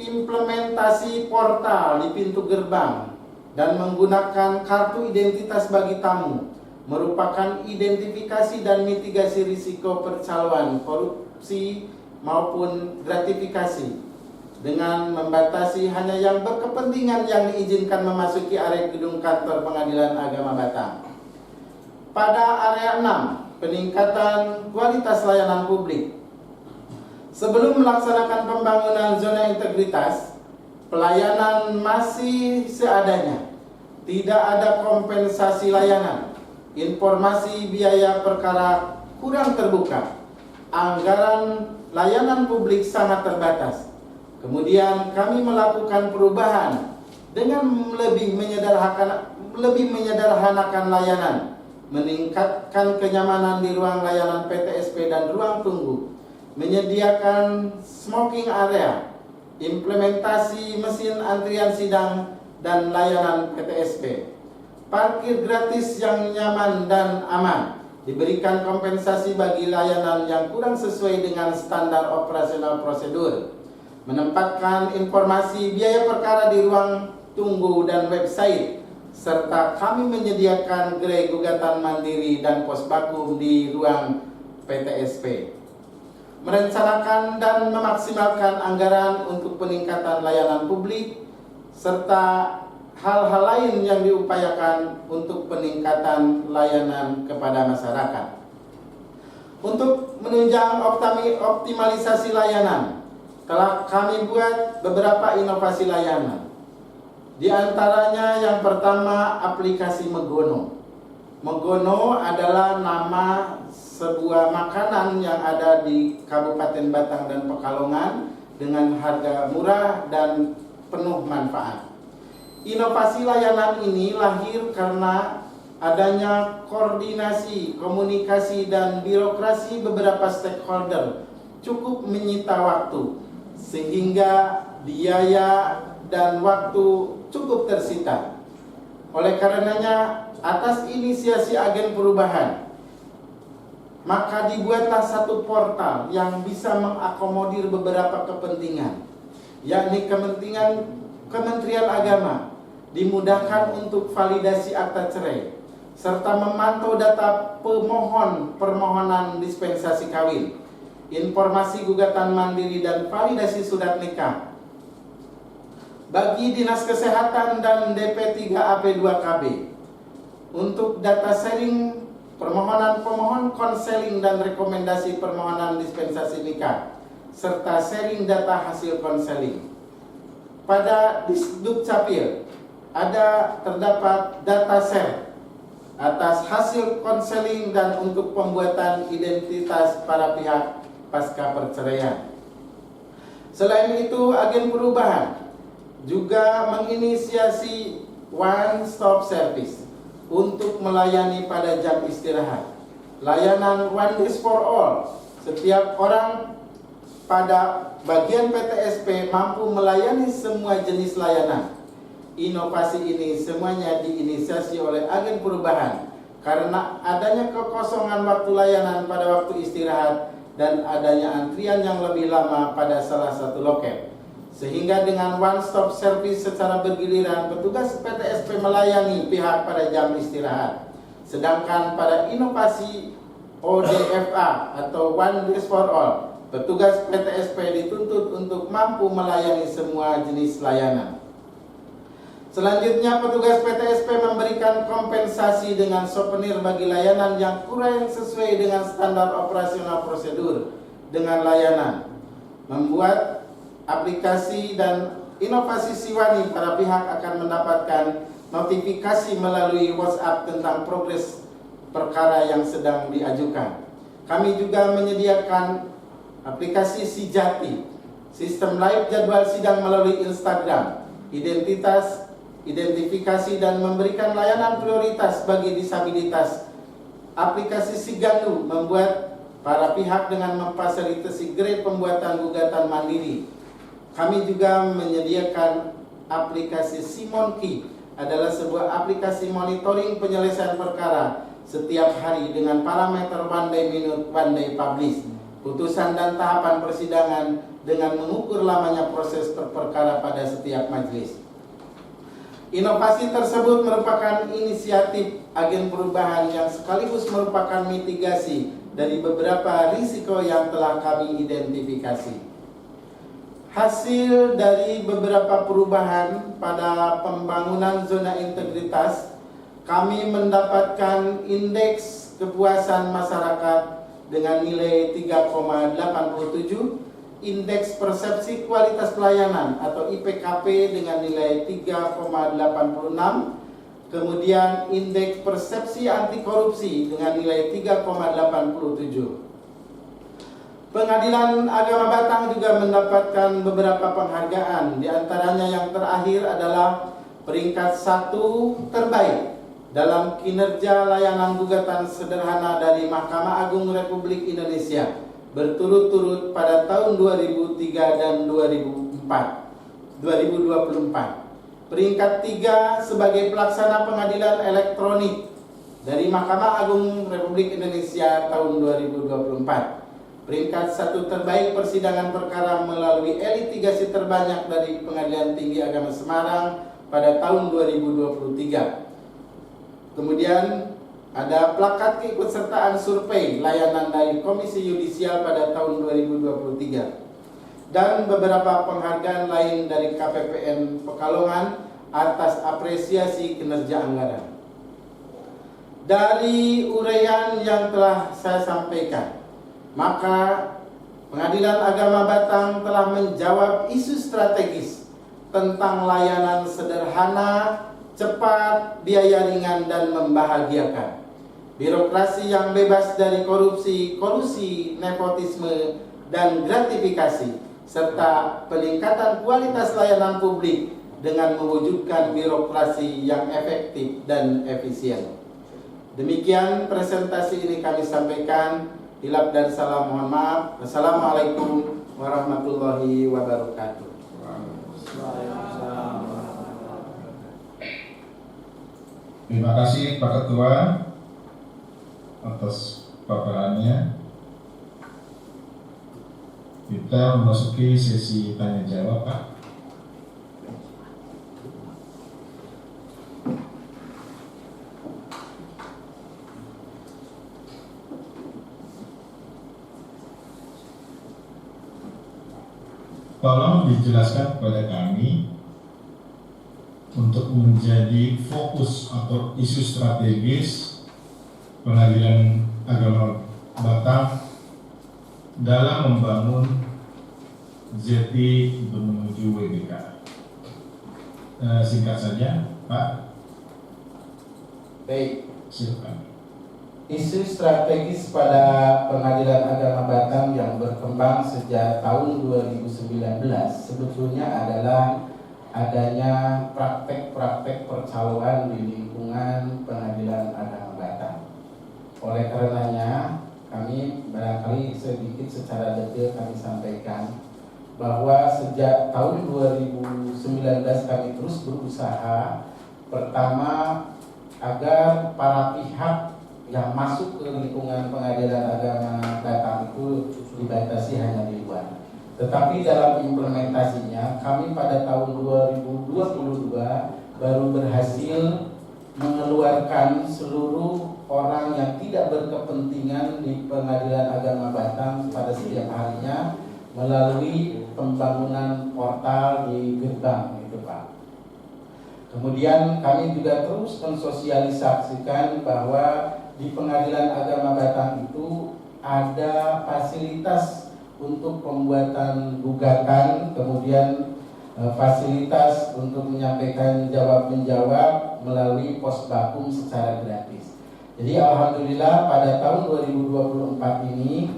implementasi portal di pintu gerbang dan menggunakan kartu identitas bagi tamu merupakan identifikasi dan mitigasi risiko percaloan, korupsi maupun gratifikasi dengan membatasi hanya yang berkepentingan yang diizinkan memasuki area gedung kantor Pengadilan Agama Batam. Pada area 6, peningkatan kualitas layanan publik. Sebelum melaksanakan pembangunan zona integritas, pelayanan masih seadanya. Tidak ada kompensasi layanan. Informasi biaya perkara kurang terbuka. Anggaran layanan publik sangat terbatas. Kemudian kami melakukan perubahan dengan lebih menyederhanakan layanan, meningkatkan kenyamanan di ruang layanan PTSP dan ruang tunggu, menyediakan smoking area, implementasi mesin antrian sidang dan layanan PTSP, parkir gratis yang nyaman dan aman, diberikan kompensasi bagi layanan yang kurang sesuai dengan standar operasional prosedur, menempatkan informasi biaya perkara di ruang tunggu dan website, serta kami menyediakan gerai gugatan mandiri dan pos baku di ruang PTSP. Merencanakan dan memaksimalkan anggaran untuk peningkatan layanan publik, serta hal-hal lain yang diupayakan untuk peningkatan layanan kepada masyarakat. Untuk menunjang optimalisasi layanan, telah kami buat beberapa inovasi layanan. Di antaranya yang pertama, aplikasi Megono. Megono adalah nama sebuah makanan yang ada di Kabupaten Batang dan Pekalongan dengan harga murah dan penuh manfaat. Inovasi layanan ini lahir karena adanya koordinasi, komunikasi, dan birokrasi beberapa stakeholder cukup menyita waktu, sehingga biaya dan waktu cukup tersita. Oleh karenanya, atas inisiasi agen perubahan, maka dibuatlah satu portal yang bisa mengakomodir beberapa kepentingan, yakni Kementerian Agama dimudahkan untuk validasi akta cerai, serta memantau data permohonan dispensasi kawin, informasi gugatan mandiri dan validasi surat nikah. Bagi Dinas Kesehatan dan DP3AP2KB untuk data sharing permohonan pemohon, konseling dan rekomendasi permohonan dispensasi nikah, serta sharing data hasil konseling. Pada Disduk Capil terdapat data share atas hasil konseling dan untuk pembuatan identitas para pihak pasca perceraian. Selain itu, agen perubahan juga menginisiasi one stop service untuk melayani pada jam istirahat. Layanan one days for all, setiap orang pada bagian PTSP mampu melayani semua jenis layanan. Inovasi ini semuanya diinisiasi oleh agen perubahan karena adanya kekosongan waktu layanan pada waktu istirahat dan adanya antrian yang lebih lama pada salah satu loket. Sehingga dengan one stop service secara bergiliran, petugas PTSP melayani pihak pada jam istirahat. Sedangkan pada inovasi ODFA atau one days for all, petugas PTSP dituntut untuk mampu melayani semua jenis layanan. Selanjutnya, petugas PTSP memberikan kompensasi dengan souvenir bagi layanan yang kurang sesuai dengan standar operasional prosedur dengan layanan. Membuat aplikasi dan inovasi Siwani, para pihak akan mendapatkan notifikasi melalui WhatsApp tentang progres perkara yang sedang diajukan. Kami juga menyediakan aplikasi Sijati, sistem live jadwal sidang melalui Instagram, identifikasi dan memberikan layanan prioritas bagi disabilitas. Aplikasi Sigandu membuat para pihak dengan memfasilitasi grade pembuatan gugatan mandiri. Kami juga menyediakan aplikasi Simonki, adalah sebuah aplikasi monitoring penyelesaian perkara setiap hari dengan parameter one day minute, one day publish, putusan dan tahapan persidangan, dengan mengukur lamanya proses perkara pada setiap majelis. Inovasi tersebut merupakan inisiatif agen perubahan yang sekaligus merupakan mitigasi dari beberapa risiko yang telah kami identifikasi. Hasil dari beberapa perubahan pada pembangunan zona integritas, kami mendapatkan indeks kepuasan masyarakat dengan nilai 3,87, indeks persepsi kualitas pelayanan atau IPKP dengan nilai 3,86, kemudian indeks persepsi anti korupsi dengan nilai 3,87. Pengadilan Agama Batang juga mendapatkan beberapa penghargaan, di antaranya yang terakhir adalah peringkat 1 terbaik dalam kinerja layanan gugatan sederhana dari Mahkamah Agung Republik Indonesia berturut-turut pada tahun 2003 dan 2024. Peringkat 3 sebagai pelaksana pengadilan elektronik dari Mahkamah Agung Republik Indonesia tahun 2024. Peringkat 1 terbaik persidangan perkara melalui litigasi terbanyak dari Pengadilan Tinggi Agama Semarang pada tahun 2023. Kemudian ada plakat keikutsertaan survei layanan dari Komisi Yudisial pada tahun 2023 dan beberapa penghargaan lain dari KPPN Pekalongan atas apresiasi kinerja anggaran. Dari uraian yang telah saya sampaikan, maka Pengadilan Agama Batang telah menjawab isu strategis tentang layanan sederhana, cepat, biaya ringan, dan membahagiakan. Birokrasi yang bebas dari korupsi, kolusi, nepotisme, dan gratifikasi, serta peningkatan kualitas layanan publik dengan mewujudkan birokrasi yang efektif dan efisien. Demikian presentasi ini kami sampaikan. Hilap dan salah mohon maaf. Wassalamualaikum warahmatullahi wabarakatuh. Terima kasih Pak Ketua atas paparannya. Kita memasuki sesi tanya jawab, Pak. Tolong dijelaskan kepada kami untuk menjadi fokus atau isu strategis Pengadilan Agama Batang dalam membangun ZT menuju WBK. Singkat saja, Pak. Baik. Silakan. Isu strategis pada Pengadilan Agama Batang yang berkembang sejak tahun 2019 sebetulnya adalah adanya praktek-praktek percaloan di lingkungan Pengadilan Agama Batang. Oleh karenanya, kami barangkali sedikit secara detail kami sampaikan bahwa sejak tahun 2019 kami terus berusaha, pertama, agar para pihak yang masuk ke lingkungan Pengadilan Agama Batang itu dibatasi hanya di luar. Tetapi dalam implementasinya kami pada tahun 2022 baru berhasil mengeluarkan seluruh orang yang tidak berkepentingan di Pengadilan Agama Batang pada setiap harinya melalui pembangunan portal di gerbang itu, Pak. Kemudian kami juga terus mensosialisasikan bahwa di Pengadilan Agama Batang itu ada fasilitas untuk pembuatan gugatan, kemudian fasilitas untuk menyampaikan jawab-menjawab melalui pos bakum secara gratis. Jadi alhamdulillah pada tahun 2024 ini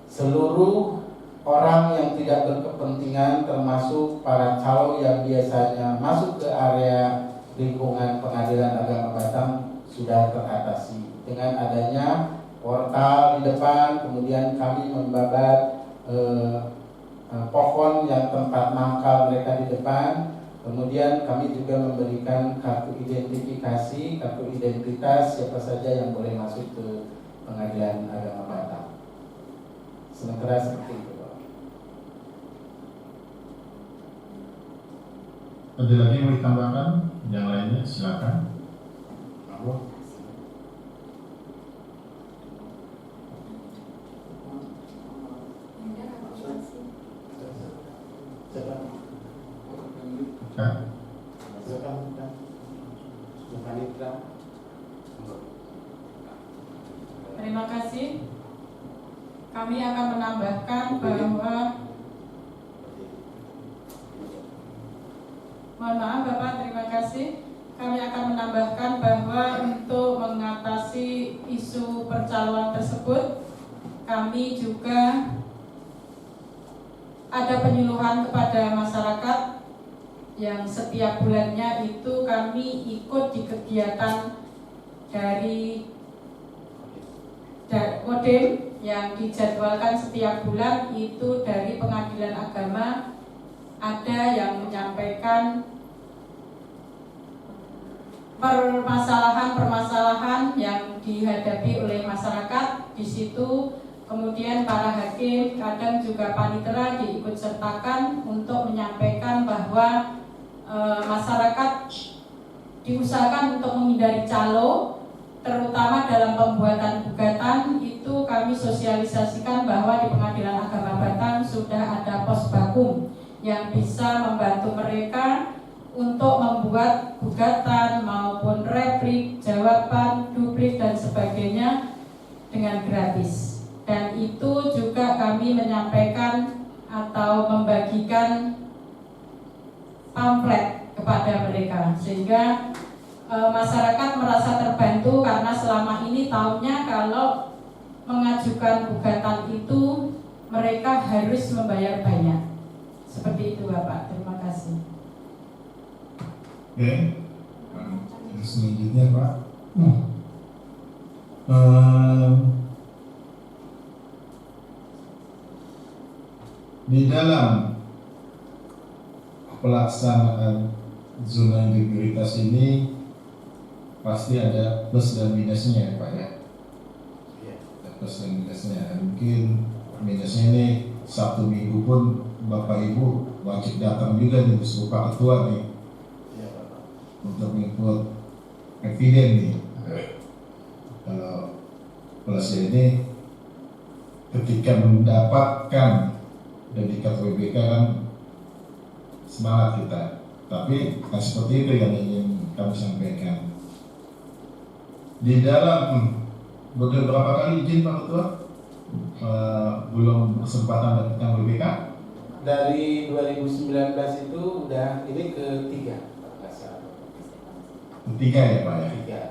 seluruh orang yang tidak berkepentingan termasuk para calon yang biasanya masuk ke area lingkungan Pengadilan Agama Batang sudah teratasi. Dengan adanya portal di depan, kemudian kami membabat pohon yang tempat mangkal mereka di depan, kemudian kami juga memberikan kartu identifikasi, kartu identitas siapa saja yang boleh masuk ke Pengadilan Agama Batang. Sementara seperti itu, Pak. Ada lagi yang mau ditambahkan? Yang lainnya silakan. Terima kasih. Kami akan menambahkan bahwa, mohon maaf Bapak, terima kasih. Kami akan menambahkan bahwa untuk mengatasi isu percaloan tersebut, kami juga ada penyuluhan kepada masyarakat yang setiap bulannya itu kami ikut di kegiatan dari Kodim yang dijadwalkan setiap bulan itu dari Pengadilan Agama. Ada yang menyampaikan permasalahan-permasalahan yang dihadapi oleh masyarakat. Di situ kemudian para hakim, kadang juga panitera diikut sertakan untuk menyampaikan bahwa masyarakat diusahakan untuk menghindari calo, terutama dalam pembuatan gugatan. Itu kami sosialisasikan bahwa di Pengadilan Agama Batang sudah ada pos bakum yang bisa membantu mereka untuk membuat gugatan maupun replik, jawaban, duplik dan sebagainya dengan gratis. Dan itu juga kami menyampaikan atau membagikan pamflet kepada mereka, sehingga masyarakat merasa terbantu karena selama ini tahunya kalau mengajukan gugatan itu mereka harus membayar banyak. Seperti itu Bapak, terima kasih. Oke, selanjutnya Pak. Di dalam pelaksanaan zona integritas ini pasti ada plus dan minusnya ya Pak ya. Ada plus dan minusnya. Mungkin minusnya ini Sabtu Minggu pun Bapak Ibu wajib datang juga nih Pak Ketua nih untuk mengikut eviden nih. Kalau plusnya ini ketika mendapatkan dedikat WBK kan semangat kita, tapi kan seperti itu yang ingin kami sampaikan. Di dalam beberapa kali izin Pak Ketua belum kesempatan mendapatkan WBK. Dari 2019 itu udah ini ketiga Ya Pak ya. Tiga.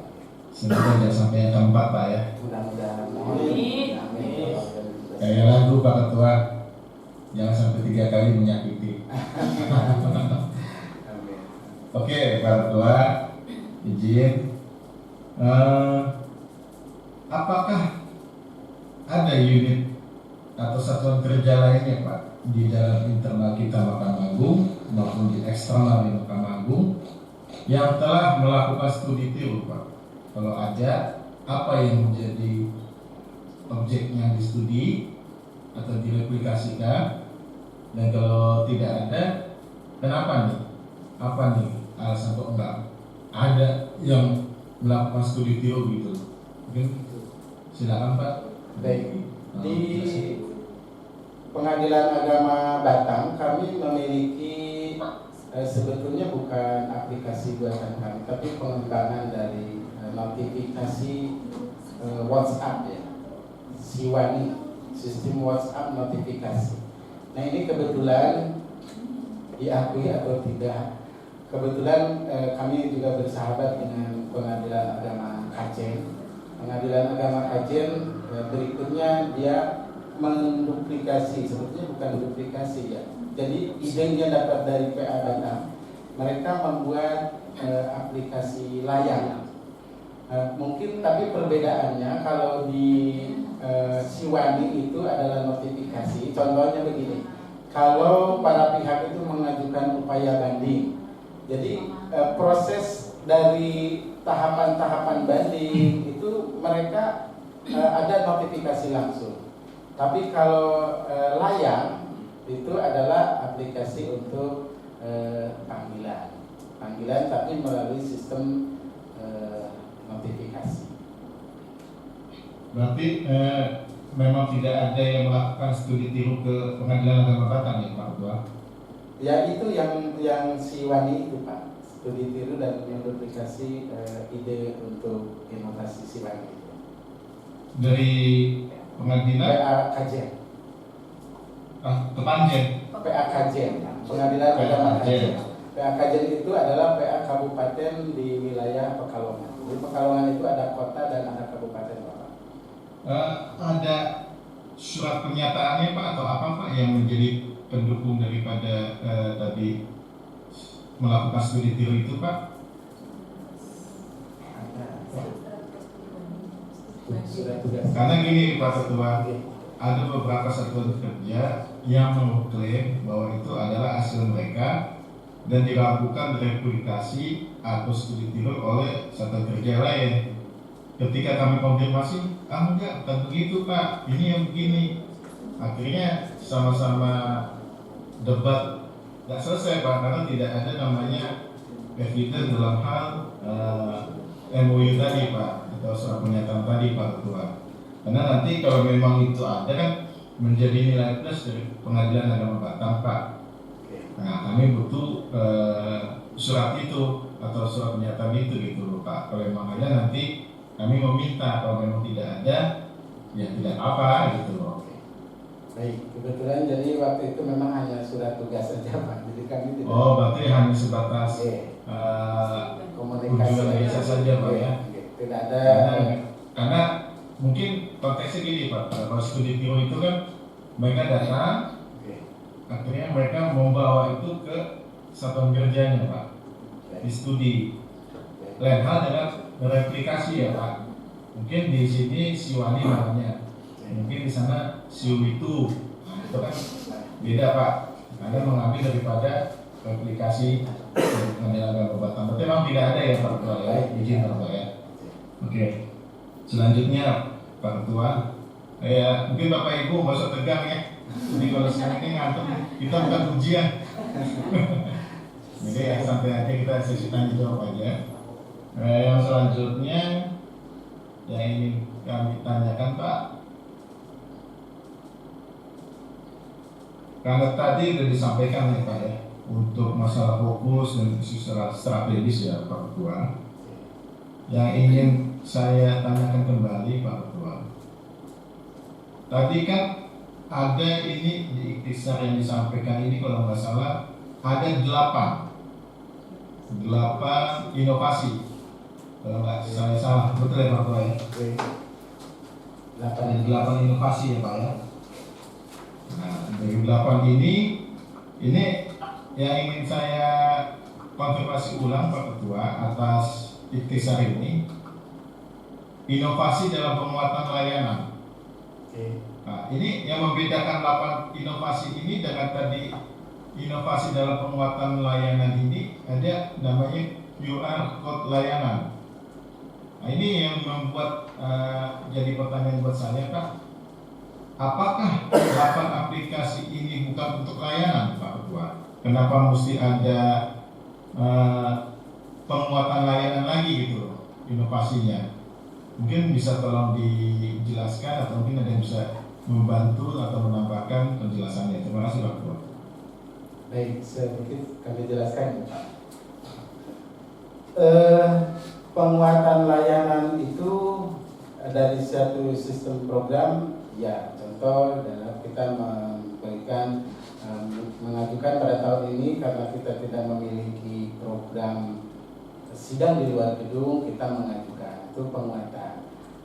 Semoga jangan sampai yang keempat Pak ya. Mudah-mudahan. Amin. Kayak lagu Pak Ketua, jangan sampai 3 kali menyakiti. Oke Pak Ketua, izin. Apakah ada unit atau satuan kerja lainnya Pak di dalam internal kita Mahkamah Agung maupun di eksternal di Mahkamah Agung yang telah melakukan studi tiru Pak? Kalau ada, apa yang menjadi objeknya distudi atau direplikasikan? Dan kalau tidak ada, kenapa nih? Apa nih alasan kok enggak ada yang melakukan studi tiru gitu? Mungkin silakan Pak. Baik. Di Pengadilan Agama Batang kami memiliki sebetulnya bukan aplikasi buatan kami, tapi pengembangan dari notifikasi WhatsApp ya, Siwani, sistem WhatsApp notifikasi. Nah ini kebetulan diakui atau tidak, kebetulan kami juga bersahabat dengan Pengadilan Agama Kajen. Pengadilan Agama Kajen berikutnya dia menduplikasi, sebetulnya bukan duplikasi ya. Jadi idenya dapat dari PA Batang. Mereka membuat aplikasi layang. Mungkin tapi perbedaannya kalau di Siwani itu adalah notifikasi. Contohnya begini, kalau para pihak itu mengajukan upaya banding, jadi proses dari tahapan-tahapan banding itu mereka ada notifikasi langsung. Tapi kalau layang itu adalah aplikasi untuk panggilan. panggilan, tapi melalui sistem notifikasi. Berarti memang tidak ada yang melakukan studi tiru ke Pengadilan Agama Batam ya Pak Ketua? Ya itu yang si Wani itu Pak, studi tiru dan menduplikasi ide untuk inovasi si Wani itu. Dari pengadilan? PA Kajen. Ke Panjen? PA Kajen, Pengadilan Agama Kajen. PA Kajen itu adalah PA kabupaten di wilayah Pekalongan. Di Pekalongan itu ada kota dan ada kabupaten Bapak. Ada surat pernyataannya Pak atau apa Pak yang menjadi pendukung daripada tadi melakukan studi tiru itu Pak? Sudah tugas. Karena gini Pak Ketua, ada beberapa satuan kerja yang mengklaim bahwa itu adalah hasil mereka dan dilakukan replikasi atau studi tiru oleh satuan kerja lain. Ketika kami konfirmasi, enggak, bukan begitu Pak, ini yang begini. Akhirnya sama-sama debat tidak selesai Pak, karena tidak ada namanya evidence dalam hal MOU tadi Pak, atau surat pernyataan tadi Pak Ketua. Karena nanti kalau memang itu ada kan menjadi nilai plus dari Pengadilan Agama Batam Pak. Nah kami butuh surat itu atau surat pernyataan itu gitu Pak. Kalau memang ada nanti kami meminta, kalau memang tidak ada ya tidak apa gitu loh. Baik, kebetulan jadi waktu itu memang hanya surat tugas saja Pak. Jadi kami tidak. Oh, berarti hanya sebatas komunikasi biasa saja Pak ya. Tidak ada. Karena mungkin konteksnya gini Pak, kalau studi tiru itu kan mereka datang, akhirnya mereka membawa itu ke satuan kerjanya Pak, di studi. Lain hal dengan replikasi ya Pak. Mungkin di sini si Wani namanya, mungkin di sana si Witu, nah, itu kan beda Pak. Anda mengambil daripada replikasi Pengadilan Agama Batam. Berarti memang tidak ada ya Pak Ketua ya, izin Pak Ketua ya. Oke. Selanjutnya Pak Ketua, mungkin Bapak Ibu nggak usah tegang ya. Jadi kalau sekarang ini ngantuk, kita bukan ujian. Jadi ya santai aja, kita sesi tanya jawab aja. Yang selanjutnya yang ingin kami tanyakan Pak, karena tadi sudah disampaikan ya Pak ya, untuk masalah fokus dan isu strategis ya Pak Ketua. Yang ingin saya tanyakan kembali Pak Ketua, tadi kan ada ini di ikhtisar yang disampaikan ini kalau nggak salah ada 8 inovasi. Kalau nggak saya salah, betul ya Pak Ketua ya? 8 inovasi ya Pak ya. Nah dari 8 ini yang ingin saya konfirmasi ulang Pak Ketua atas ikhtisar ini, inovasi dalam penguatan layanan. Nah, ini yang membedakan 8 inovasi ini dengan tadi inovasi dalam penguatan layanan ini ada namanya QR code layanan. Nah, ini yang membuat jadi pertanyaan buat saya Pak, apakah 8 aplikasi ini bukan untuk layanan Pak Ketua? Kenapa mesti ada penguatan layanan lagi gitu inovasinya? Mungkin bisa tolong dijelaskan atau mungkin ada yang bisa membantu atau menambahkan penjelasannya. Terima kasih Pak Ketua. Baik, sedikit kami jelaskan Pak. Penguatan layanan itu dari satu sistem program, ya contoh dalam kita memberikan mengajukan pada tahun ini karena kita tidak memiliki program sidang di luar gedung, kita mengajukan itu penguatan.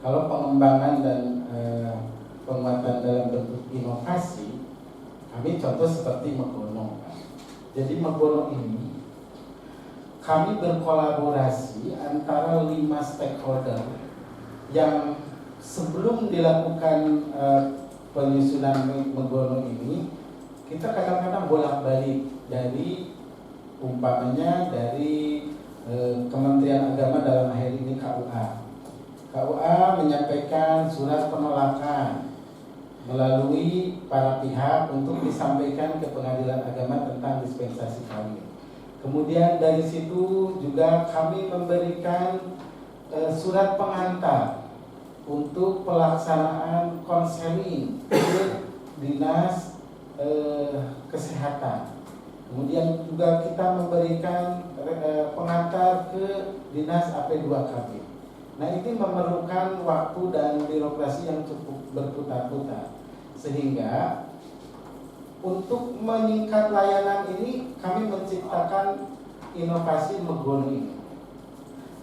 Kalau pengembangan dan penguatan dalam bentuk inovasi, kami contoh seperti Megono. Jadi Megono ini kami berkolaborasi antara 5 stakeholder yang sebelum dilakukan penyusunan Megono ini, kita kadang-kadang bolak-balik dari umpamanya dari Kementerian Agama dalam hal ini KUA menyampaikan surat penolakan melalui para pihak untuk disampaikan ke Pengadilan Agama tentang dispensasi kawin. Kemudian dari situ juga kami memberikan surat pengantar untuk pelaksanaan konseling ke dinas kesehatan. Kemudian juga kita memberikan pengantar ke dinas AP2KB. Nah, ini memerlukan waktu dan birokrasi yang cukup berputar-putar, sehingga untuk meningkat layanan ini kami menciptakan inovasi Megono ini.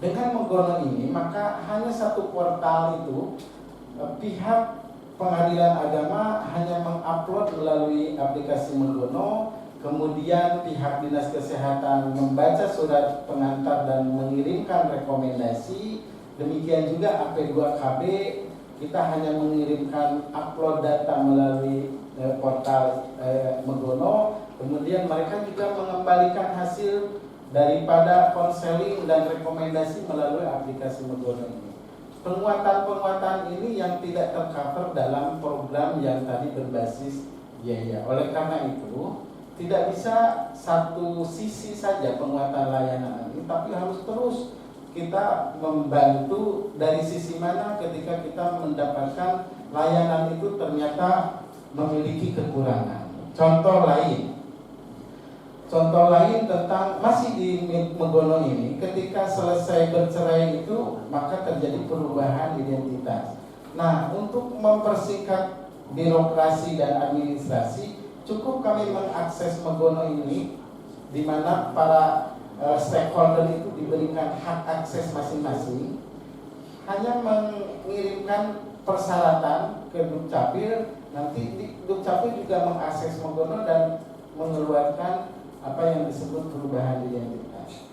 Dengan Megono ini maka hanya satu portal itu pihak pengadilan agama hanya mengupload melalui aplikasi Megono. Kemudian pihak dinas kesehatan membaca surat pengantar dan mengirimkan rekomendasi. Demikian juga AP2KB, kita hanya mengirimkan upload data melalui portal Megono. Kemudian mereka juga mengembalikan hasil daripada konseling dan rekomendasi melalui aplikasi Megono ini. Penguatan-penguatan ini yang tidak tercover dalam program yang tadi berbasis biaya. Oleh karena itu, tidak bisa satu sisi saja penguatan layanan ini, tapi harus terus kita membantu dari sisi mana ketika kita mendapatkan layanan itu ternyata memiliki kekurangan. Contoh lain tentang masih di Megono ini, ketika selesai bercerai itu maka terjadi perubahan identitas. Nah, untuk mempersingkat birokrasi dan administrasi, cukup kami mengakses Megono ini, di mana para stakeholder itu diberikan hak akses masing-masing, hanya mengirimkan persyaratan ke Dukcapil. Nanti Dukcapil juga mengakses Megono dan mengeluarkan apa yang disebut perubahan identitas.